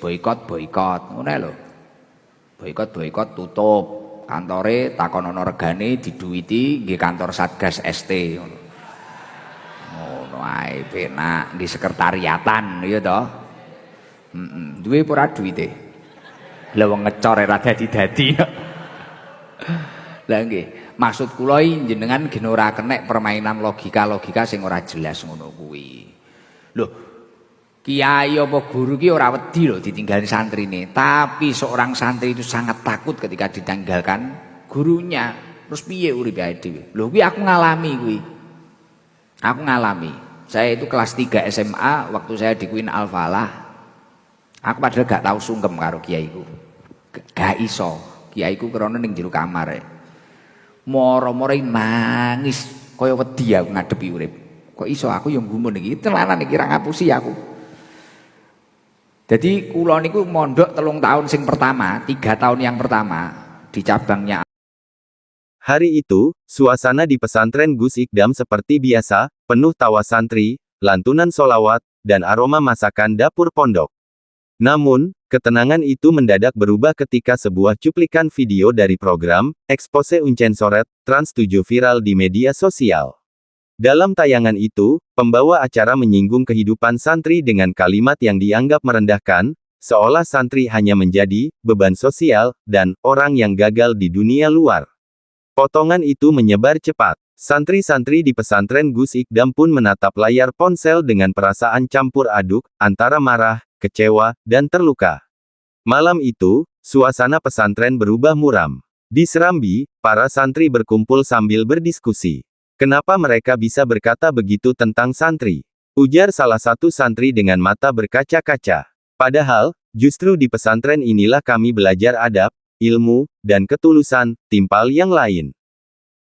boikot ngono lho. Boikot tutup kantore, takon ana regane diduwiti nggih kantor Satgas ST ngono. Ngono ae penak nggih sekretariatan ya to. Duwe apa ora duwite? Lah wong ngecor ora dadi-dadi. Lah nggih, maksud kula jenengan gen ora kenek permainan logika sing ora jelas ngono kuwi. Loh, kiai apa guru ki ora wedi lho ditinggalin santrine, tapi seorang santri itu sangat takut ketika ditinggalkan gurunya. Terus piye uripe dhewe? Lho kuwi aku ngalami kuwi. Aku ngalami. Saya itu kelas 3 SMA waktu saya di Queen Al Falah. Aku padahal gak tahu sungkem karo kiaiku. Gak iso. Kiaiku krana ning jero kamar. Moro-moro nangis kaya wedi aku ngadepi urip. Kok iso aku yang gumun iki? Telanan iki ra ngapusi aku. Jadi kula niku mondok 3 tahun sing pertama, 3 tahun yang pertama di cabangnya. Hari itu, suasana di pesantren Gus Ikdam seperti biasa, penuh tawa santri, lantunan solawat, dan aroma masakan dapur pondok. Namun, ketenangan itu mendadak berubah ketika sebuah cuplikan video dari program Expose Uncensored Trans 7 viral di media sosial. Dalam tayangan itu, pembawa acara menyinggung kehidupan santri dengan kalimat yang dianggap merendahkan, seolah santri hanya menjadi beban sosial dan orang yang gagal di dunia luar. Potongan itu menyebar cepat. Santri-santri di pesantren Gus Ikdam pun menatap layar ponsel dengan perasaan campur aduk antara marah, kecewa, dan terluka. Malam itu, suasana pesantren berubah muram. Di Serambi, para santri berkumpul sambil berdiskusi. Kenapa mereka bisa berkata begitu tentang santri? Ujar salah satu santri dengan mata berkaca-kaca. Padahal, justru di pesantren inilah kami belajar adab, ilmu, dan ketulusan, timpal yang lain.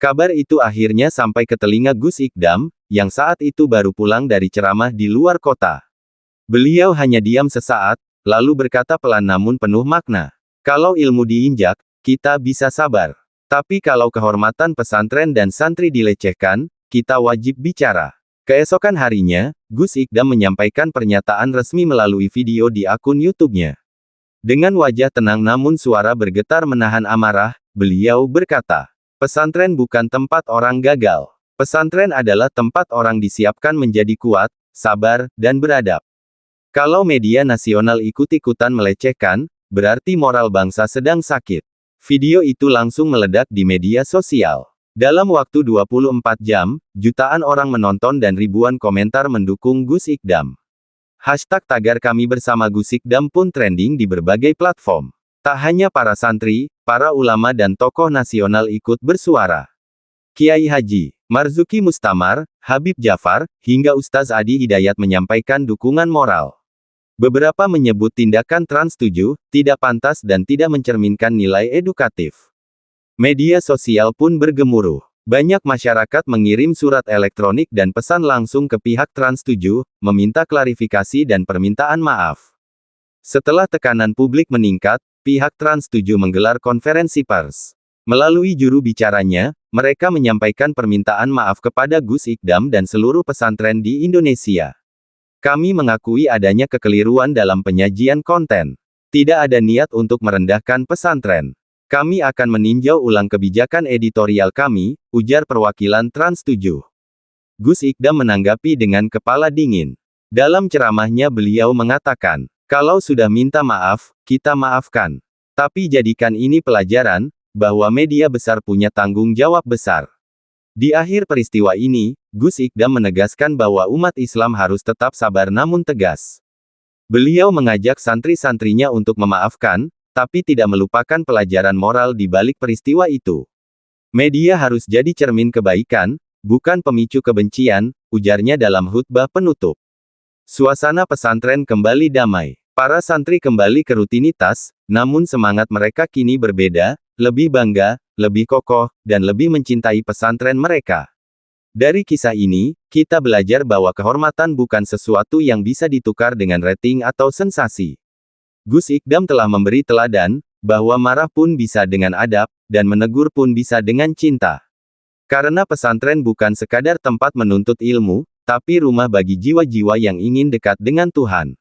Kabar itu akhirnya sampai ke telinga Gus Ikdam, yang saat itu baru pulang dari ceramah di luar kota. Beliau hanya diam sesaat, lalu berkata pelan namun penuh makna. Kalau ilmu diinjak, kita bisa sabar. Tapi kalau kehormatan pesantren dan santri dilecehkan, kita wajib bicara. Keesokan harinya, Gus Ikdam menyampaikan pernyataan resmi melalui video di akun YouTube-nya. Dengan wajah tenang namun suara bergetar menahan amarah, beliau berkata, pesantren bukan tempat orang gagal. Pesantren adalah tempat orang disiapkan menjadi kuat, sabar, dan beradab. Kalau media nasional ikut-ikutan melecehkan, berarti moral bangsa sedang sakit. Video itu langsung meledak di media sosial. Dalam waktu 24 jam, jutaan orang menonton dan ribuan komentar mendukung Gus Ikdam. Hashtag tagar kami bersama Gus Ikdam pun trending di berbagai platform. Tak hanya para santri, para ulama dan tokoh nasional ikut bersuara. Kiai Haji Marzuki Mustamar, Habib Jafar, hingga Ustaz Adi Hidayat menyampaikan dukungan moral. Beberapa menyebut tindakan Trans 7 tidak pantas dan tidak mencerminkan nilai edukatif. Media sosial pun bergemuruh. Banyak masyarakat mengirim surat elektronik dan pesan langsung ke pihak Trans 7, meminta klarifikasi dan permintaan maaf. Setelah tekanan publik meningkat, pihak Trans 7 menggelar konferensi pers. Melalui juru bicaranya, mereka menyampaikan permintaan maaf kepada Gus Ikdam dan seluruh pesantren di Indonesia. Kami mengakui adanya kekeliruan dalam penyajian konten. Tidak ada niat untuk merendahkan pesantren. Kami akan meninjau ulang kebijakan editorial kami, ujar perwakilan Trans 7. Gus Ikdam menanggapi dengan kepala dingin. Dalam ceramahnya beliau mengatakan, kalau sudah minta maaf, kita maafkan. Tapi jadikan ini pelajaran, bahwa media besar punya tanggung jawab besar. Di akhir peristiwa ini, Gus Ikdam menegaskan bahwa umat Islam harus tetap sabar namun tegas. Beliau mengajak santri-santrinya untuk memaafkan, tapi tidak melupakan pelajaran moral di balik peristiwa itu. Media harus jadi cermin kebaikan, bukan pemicu kebencian, ujarnya dalam khutbah penutup. Suasana pesantren kembali damai. Para santri kembali ke rutinitas, namun semangat mereka kini berbeda, lebih bangga, lebih kokoh, dan lebih mencintai pesantren mereka. Dari kisah ini, kita belajar bahwa kehormatan bukan sesuatu yang bisa ditukar dengan rating atau sensasi. Gus Ikdam telah memberi teladan, bahwa marah pun bisa dengan adab, dan menegur pun bisa dengan cinta. Karena pesantren bukan sekadar tempat menuntut ilmu, tapi rumah bagi jiwa-jiwa yang ingin dekat dengan Tuhan.